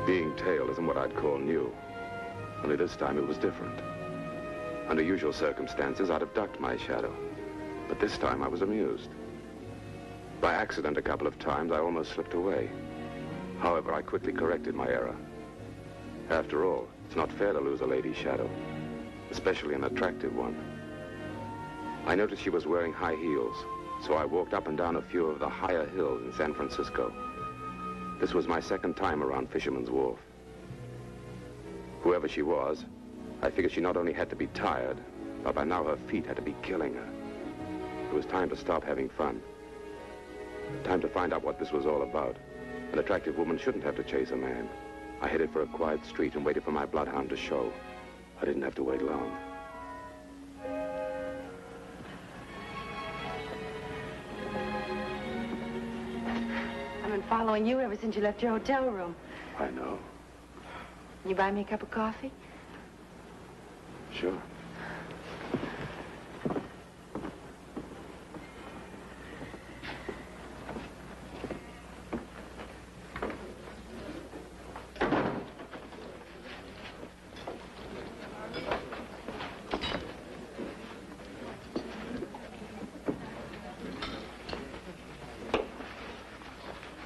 Being tailed isn't what I'd call new. Only this time it was different. Under usual circumstances, I'd have ducked my shadow. But this time I was amused. By accident a couple of times, I almost slipped away. However, I quickly corrected my error. After all, it's not fair to lose a lady's shadow, especially an attractive one. I noticed she was wearing high heels, so I walked up and down a few of the higher hills in San Francisco. This was my second time around Fisherman's Wharf. Whoever she was, I figured she not only had to be tired, but by now her feet had to be killing her. It was time to stop having fun. Time to find out what this was all about. An attractive woman shouldn't have to chase a man. I headed for a quiet street and waited for my bloodhound to show. I didn't have to wait long. I've been following you ever since you left your hotel room. I know. You buy me a cup of coffee? Sure.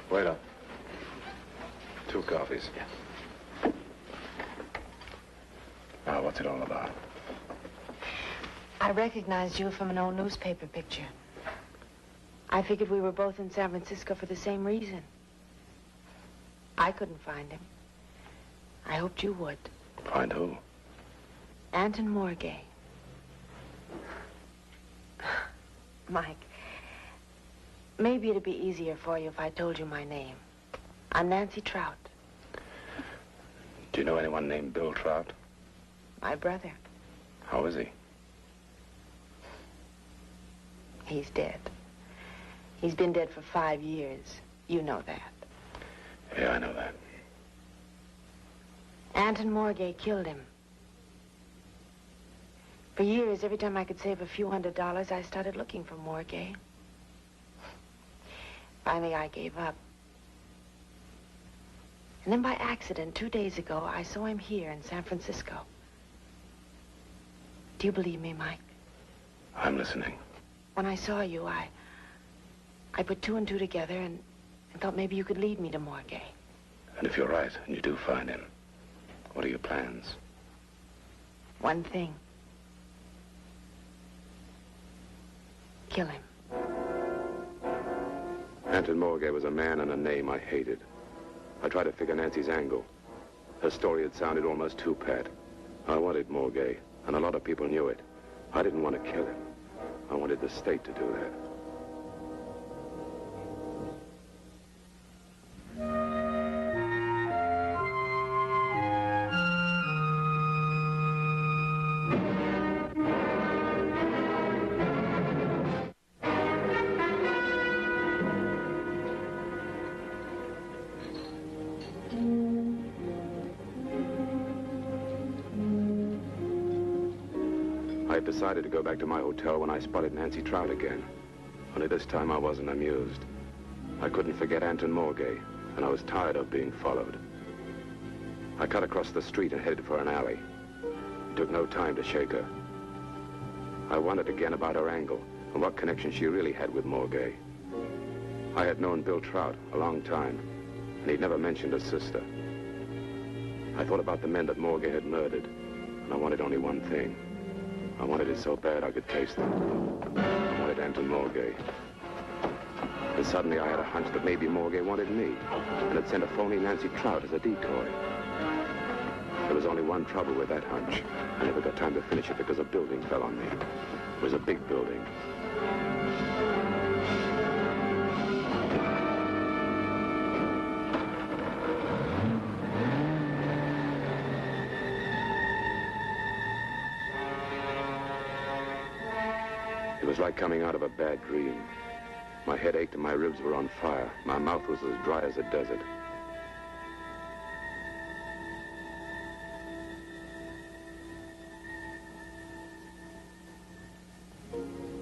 Wait up. 2 coffees. Yeah. Now, what's it all about? I recognized you from an old newspaper picture. I figured we were both in San Francisco for the same reason. I couldn't find him. I hoped you would. Find who? Anton Morgay. Mike, maybe it'd be easier for you if I told you my name. I'm Nancy Trout. Do you know anyone named Bill Trout? My brother. How is he? He's dead. He's been dead for 5 years. You know that. Yeah, I know that. Anton Morgay killed him. For years, every time I could save a few $100s, I started looking for Morgay. Finally, I gave up. And then by accident, 2 days ago, I saw him here in San Francisco. Do you believe me, Mike? I'm listening. When I saw you, I put 2 and 2 together and thought maybe you could lead me to Morgay. And if you're right, and you do find him, what are your plans? One thing. Kill him. Anton Morgay was a man and a name I hated. I tried to figure Nancy's angle. Her story had sounded almost too pat. I wanted Morgay, and a lot of people knew it. I didn't want to kill him. I wanted the state to do that. I decided to go back to my hotel when I spotted Nancy Trout again. Only this time I wasn't amused. I couldn't forget Anton Morgay, and I was tired of being followed. I cut across the street and headed for an alley. It took no time to shake her. I wondered again about her angle and what connection she really had with Morgay. I had known Bill Trout a long time, and he'd never mentioned his sister. I thought about the men that Morgay had murdered, and I wanted only one thing. I wanted it so bad I could taste it. I wanted Anton Morgay. And suddenly I had a hunch that maybe Morgay wanted me, and had sent a phony Nancy Trout as a decoy. There was only one trouble with that hunch. I never got time to finish it because a building fell on me. It was a big building. It was like coming out of a bad dream. My head ached and my ribs were on fire. My mouth was as dry as a desert.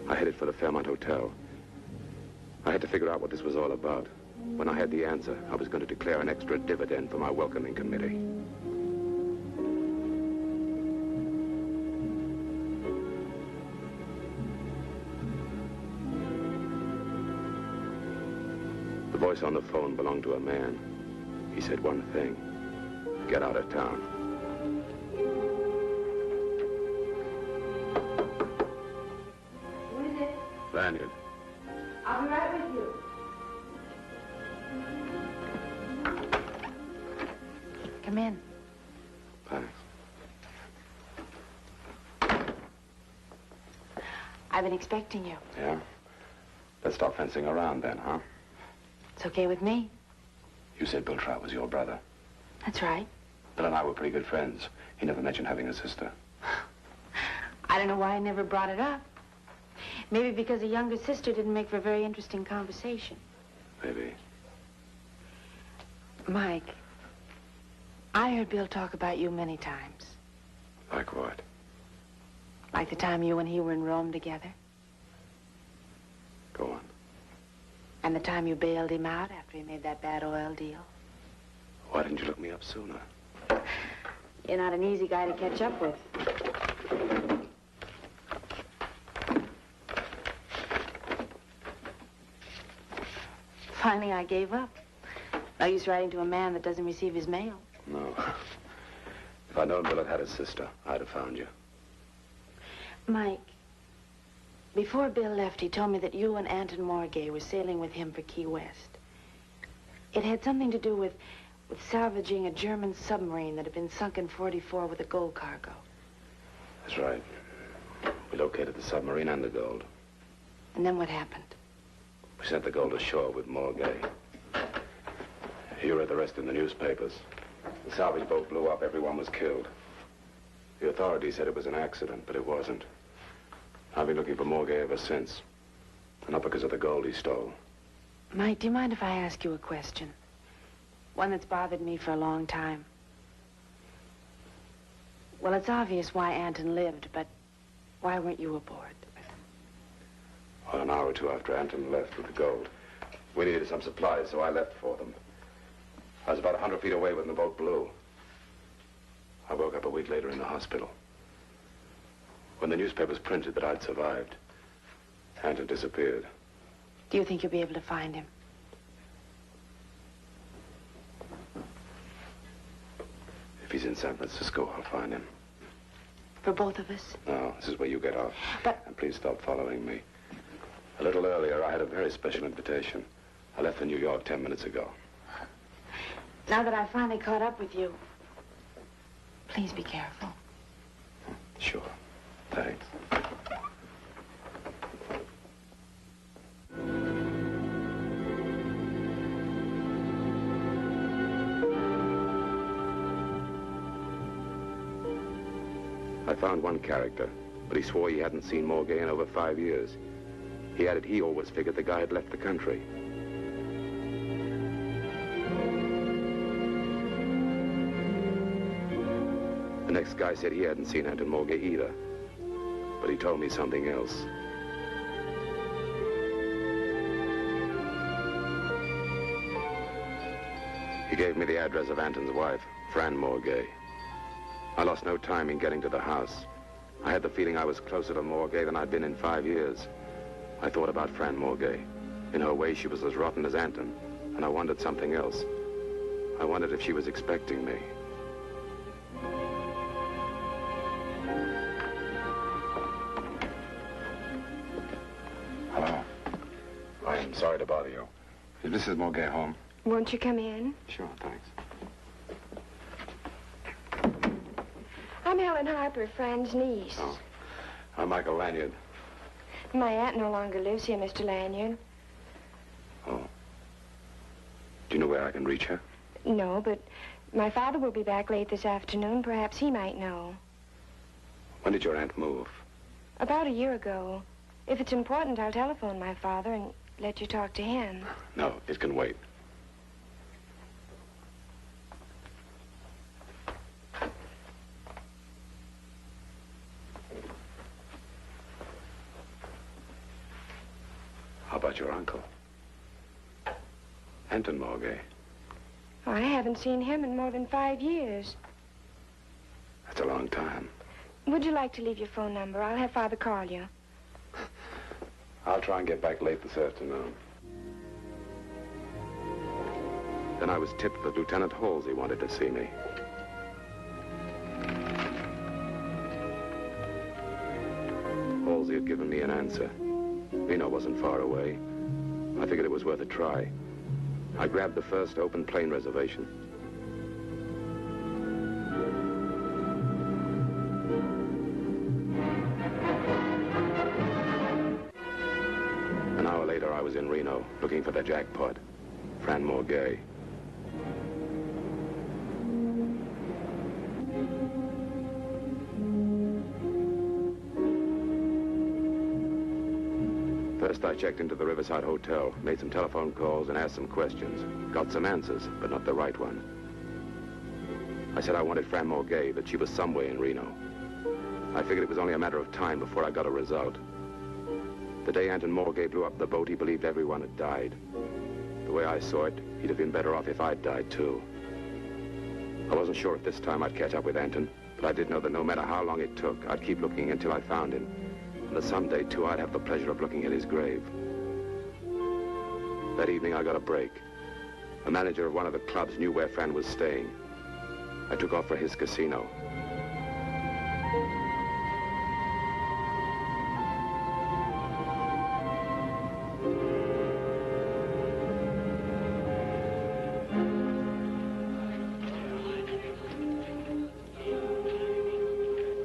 I headed for the Fairmont Hotel. I had to figure out what this was all about. When I had the answer, I was going to declare an extra dividend for my welcoming committee. The voice on the phone belonged to a man. He said one thing: get out of town. Who is it? Lanyard. I'll be right with you. Come in. Thanks. I've been expecting you. Yeah? Let's stop fencing around then, huh? It's okay with me. You said Bill Trout was your brother. That's right. Bill and I were pretty good friends. He never mentioned having a sister. I don't know why I never brought it up. Maybe because a younger sister didn't make for a very interesting conversation. Maybe. Mike, I heard Bill talk about you many times. Like what? Like the time you and he were in Rome together. Go on. And the time you bailed him out after he made that bad oil deal. Why didn't you look me up sooner? You're not an easy guy to catch up with. Finally, I gave up. No use writing to a man that doesn't receive his mail. No. If I'd known Bill had a sister, I'd have found you. Mike, before Bill left, he told me that you and Anton Morgay were sailing with him for Key West. It had something to do with salvaging a German submarine that had been sunk in '44 with a gold cargo. That's right. We located the submarine and the gold. And then what happened? We sent the gold ashore with Morgay. You read the rest in the newspapers. The salvage boat blew up. Everyone was killed. The authorities said it was an accident, but it wasn't. I've been looking for Morgay ever since. And not because of the gold he stole. Mike, do you mind if I ask you a question? One that's bothered me for a long time. Well, it's obvious why Anton lived, but why weren't you aboard? Well, an hour or two after Anton left with the gold, we needed some supplies, so I left for them. I was about 100 feet away when the boat blew. I woke up a week later in the hospital. When the newspapers printed that I'd survived, Anton disappeared. Do you think you'll be able to find him? If he's in San Francisco, I'll find him. For both of us? No, this is where you get off. But... And please stop following me. A little earlier, I had a very special invitation. I left for New York 10 minutes ago. Now that I've finally caught up with you, please be careful. Sure. Thanks. I found one character, but he swore he hadn't seen Morgay in over 5 years. He added he always figured the guy had left the country. The next guy said he hadn't seen Anton Morgay either, but he told me something else. He gave me the address of Anton's wife, Fran Morgay. I lost no time in getting to the house. I had the feeling I was closer to Morgay than I'd been in 5 years. I thought about Fran Morgay. In her way, she was as rotten as Anton, and I wondered something else. I wondered if she was expecting me. Hello. I am sorry to bother you. Is Mrs. Morgay home? Won't you come in? Sure, thanks. I'm Helen Harper, Fran's niece. Oh. I'm Michael Lanyard. My aunt no longer lives here, Mr. Lanyard. Oh. Do you know where I can reach her? No, but my father will be back late this afternoon. Perhaps he might know. When did your aunt move? About a year ago. If it's important, I'll telephone my father and let you talk to him. No, it can wait. How about your uncle? Anton Morgay. Oh, I haven't seen him in more than 5 years. That's a long time. Would you like to leave your phone number? I'll have Father call you. I'll try and get back late this afternoon. Then I was tipped that Lieutenant Halsey wanted to see me. Halsey had given me an answer. Reno wasn't far away. I figured it was worth a try. I grabbed the first open plane reservation. An hour later, I was in Reno, looking for the jackpot, Fran Morgay. First, I checked into the Riverside Hotel, made some telephone calls, and asked some questions. Got some answers, but not the right one. I said I wanted Fran Morgay, that she was somewhere in Reno. I figured it was only a matter of time before I got a result. The day Anton Morgay blew up the boat, he believed everyone had died. The way I saw it, he'd have been better off if I'd died, too. I wasn't sure if this time I'd catch up with Anton, but I did know that no matter how long it took, I'd keep looking until I found him. And that someday, too, I'd have the pleasure of looking at his grave. That evening, I got a break. The manager of one of the clubs knew where Fran was staying. I took off for his casino.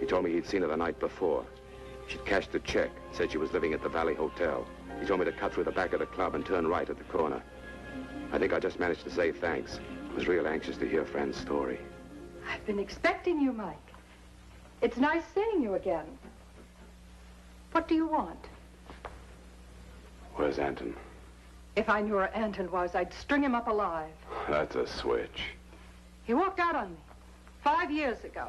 He told me he'd seen her the night before. She'd cashed the check, said she was living at the Valley Hotel. He told me to cut through the back of the club and turn right at the corner. I think I just managed to say thanks. I was real anxious to hear Fran's story. I've been expecting you, Mike. It's nice seeing you again. What do you want? Where's Anton? If I knew where Anton was, I'd string him up alive. That's a switch. He walked out on me 5 years ago.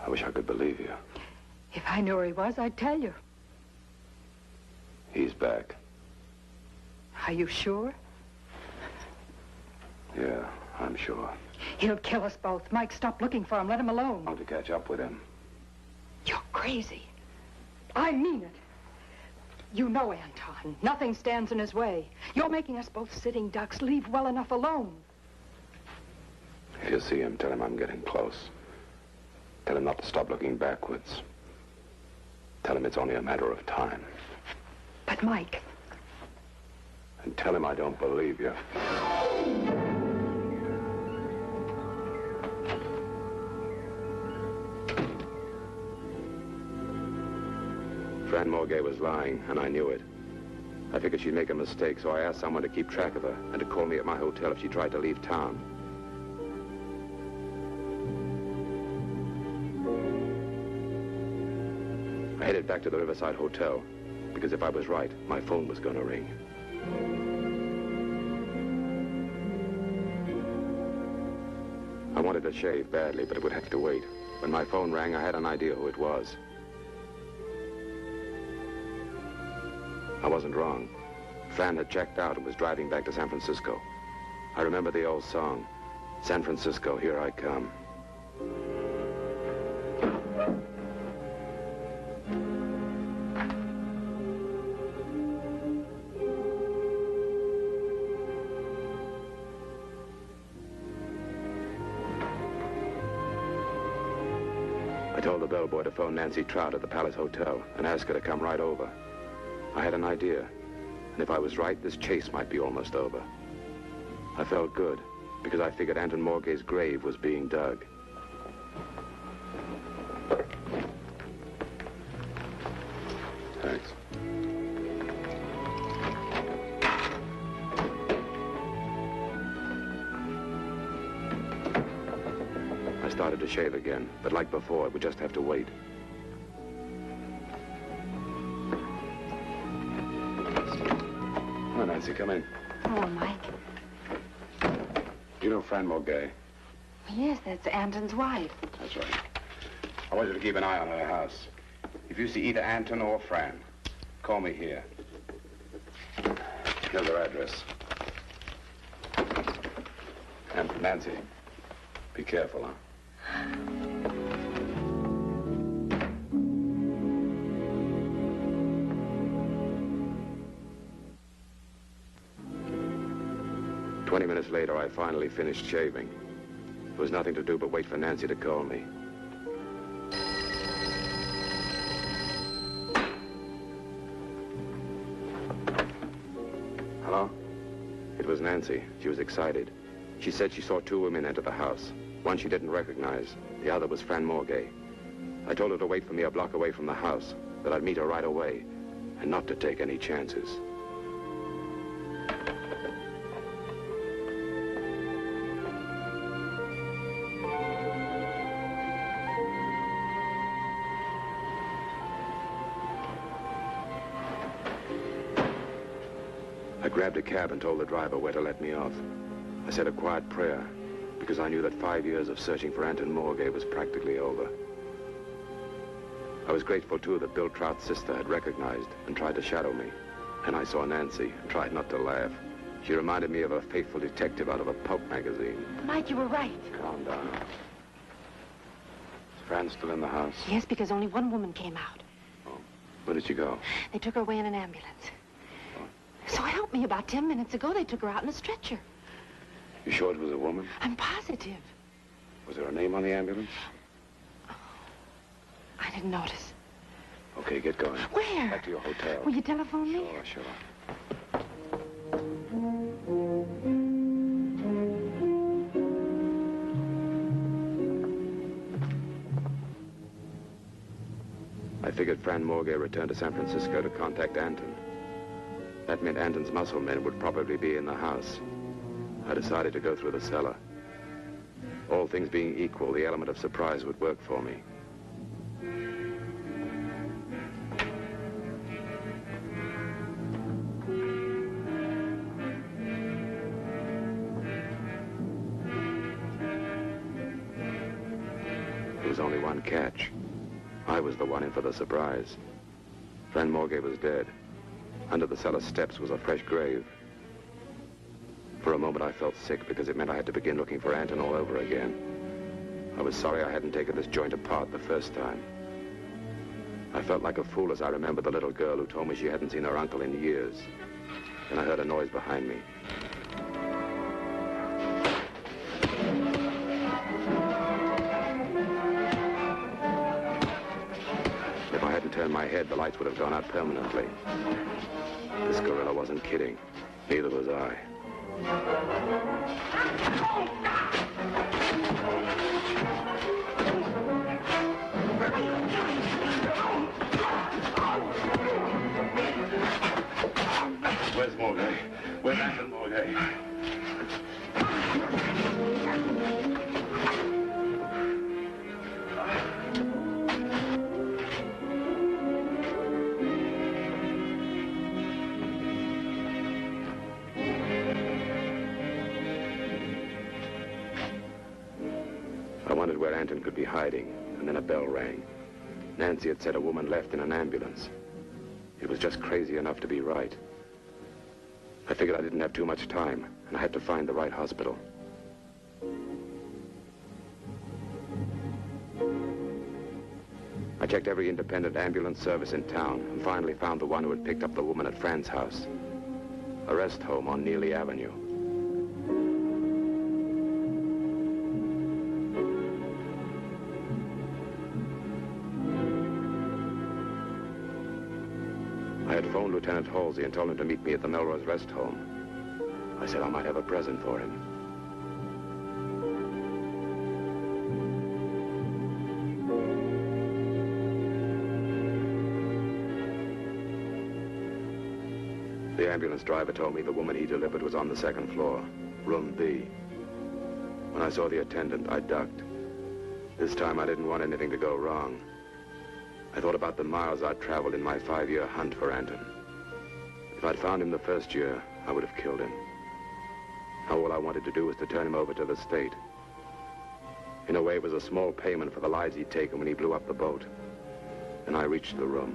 I wish I could believe you. If I knew where he was, I'd tell you. He's back. Are you sure? Yeah, I'm sure. He'll kill us both. Mike, stop looking for him. Let him alone. I want to catch up with him. You're crazy. I mean it. You know Anton. Nothing stands in his way. You're making us both sitting ducks. Leave well enough alone. If you see him, tell him I'm getting close. Tell him not to stop looking backwards. Tell him it's only a matter of time. But, Mike... And tell him I don't believe you. Fran Morgay was lying, and I knew it. I figured she'd make a mistake, so I asked someone to keep track of her and to call me at my hotel if she tried to leave town. I headed back to the Riverside Hotel, because if I was right, my phone was going to ring. I wanted to shave badly, but it would have to wait. When my phone rang, I had an idea who it was. I wasn't wrong. Fran had checked out and was driving back to San Francisco. I remember the old song, San Francisco, Here I Come. I told the bellboy to phone Nancy Trout at the Palace Hotel and ask her to come right over. I had an idea, and if I was right, this chase might be almost over. I felt good, because I figured Anton Morgay's grave was being dug. Thanks. I started to shave again, but like before, it would just have to wait. Come on, Nancy, come in. Hello, Mike. You know Fran Morgay? Yes, that's Anton's wife. That's right. I want you to keep an eye on her house. If you see either Anton or Fran, call me here. Here's her address. And Nancy, be careful, huh? 20 minutes later, I finally finished shaving. There was nothing to do but wait for Nancy to call me. Hello? It was Nancy. She was excited. She said she saw two women enter the house. One she didn't recognize. The other was Fran Morgay. I told her to wait for me a block away from the house, that I'd meet her right away, and not to take any chances. I grabbed a cab and told the driver where to let me off. I said a quiet prayer, because I knew that 5 years of searching for Anton Morgay was practically over. I was grateful, too, that Bill Trout's sister had recognized and tried to shadow me. And I saw Nancy and tried not to laugh. She reminded me of a faithful detective out of a pulp magazine. Mike, you were right. Calm down. Is Fran still in the house? Yes, because only one woman came out. Oh. Where did she go? They took her away in an ambulance. So help me, about 10 minutes ago, they took her out in a stretcher. You sure it was a woman? I'm positive. Was there a name on the ambulance? I didn't notice. Okay, get going. Where? Back to your hotel. Will you telephone me? Sure. I figured Fran Morgay returned to San Francisco to contact Anton. That meant Anton's muscle men would probably be in the house. I decided to go through the cellar. All things being equal, the element of surprise would work for me. There was only one catch. I was the one in for the surprise. Fran Morgay was dead. Under the cellar steps was a fresh grave. For a moment I felt sick because it meant I had to begin looking for Anton all over again. I was sorry I hadn't taken this joint apart the first time. I felt like a fool as I remembered the little girl who told me she hadn't seen her uncle in years. Then I heard a noise behind me. If I hadn't turned my head, the lights would have gone out permanently. This gorilla wasn't kidding. Neither was I. Where's Morgay? Where's Anton Morgay? I wondered where Anton could be hiding, and then a bell rang. Nancy had said a woman left in an ambulance. It was just crazy enough to be right. I figured I didn't have too much time, and I had to find the right hospital. I checked every independent ambulance service in town, and finally found the one who had picked up the woman at Fran's house. A rest home on Neely Avenue. I had phoned Lieutenant Halsey and told him to meet me at the Melrose Rest Home. I said I might have a present for him. The ambulance driver told me the woman he delivered was on the second floor, room B. When I saw the attendant, I ducked. This time I didn't want anything to go wrong. I thought about the miles I'd traveled in my 5-year hunt for Anton. If I'd found him the first year, I would have killed him. Now all I wanted to do was to turn him over to the state. In a way, it was a small payment for the lives he'd taken when he blew up the boat. And I reached the room.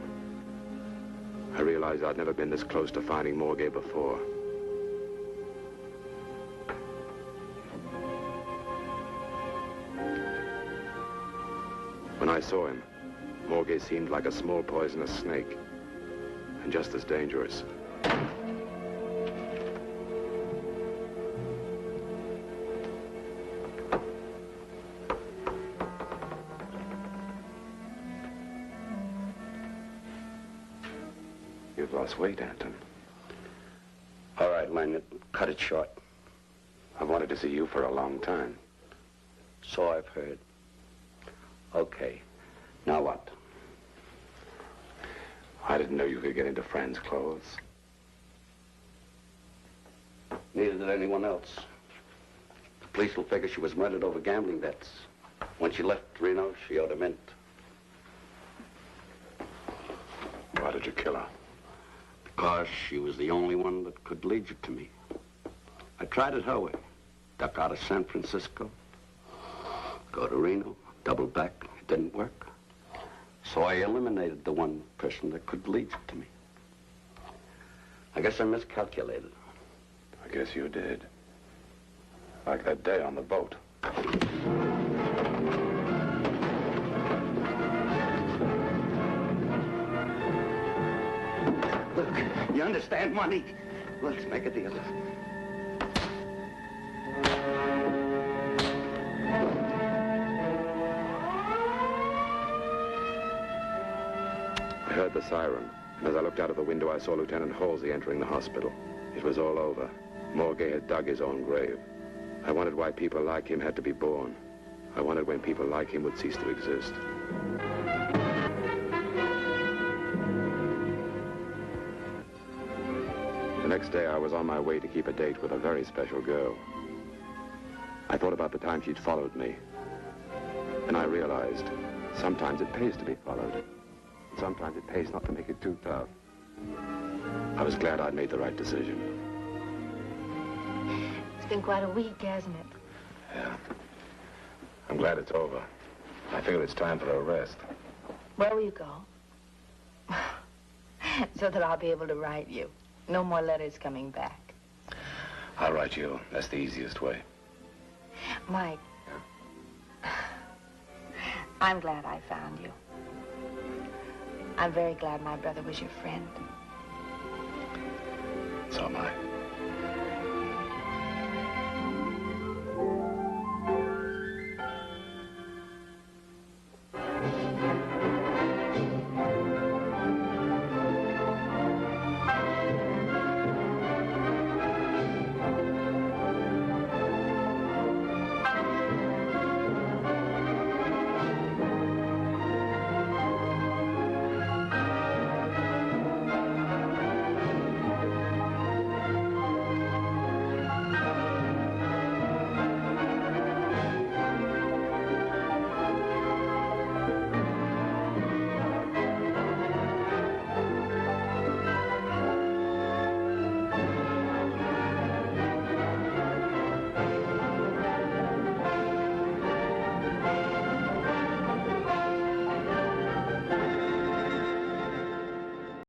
I realized I'd never been this close to finding Morgay before. When I saw him, Morgay seemed like a small poisonous snake, and just as dangerous. You've lost weight, Anton. All right, Leonard, cut it short. I've wanted to see you for a long time. So I've heard. Okay, now what? I didn't know you could get into Fran's clothes. Neither did anyone else. The police will figure she was murdered over gambling debts. When she left Reno, she owed a mint. Why did you kill her? Because she was the only one that could lead you to me. I tried it her way. Duck out of San Francisco, go to Reno, double back. It didn't work. So I eliminated the one person that could lead you to me. I guess I miscalculated. I guess you did. Like that day on the boat. Look, you understand, money? Let's make a deal. I heard the siren. As I looked out of the window, I saw Lieutenant Halsey entering the hospital. It was all over. Morgay had dug his own grave. I wondered why people like him had to be born. I wondered when people like him would cease to exist. The next day, I was on my way to keep a date with a very special girl. I thought about the time she'd followed me. And I realized sometimes it pays to be followed. Sometimes it pays not to make it too tough. I was glad I'd made the right decision. It's been quite a week, hasn't it? Yeah. I'm glad it's over. I figure it's time for a rest. Where will you go? So that I'll be able to write you. No more letters coming back. I'll write you. That's the easiest way. Mike, I'm glad I found you. I'm very glad my brother was your friend. So am I.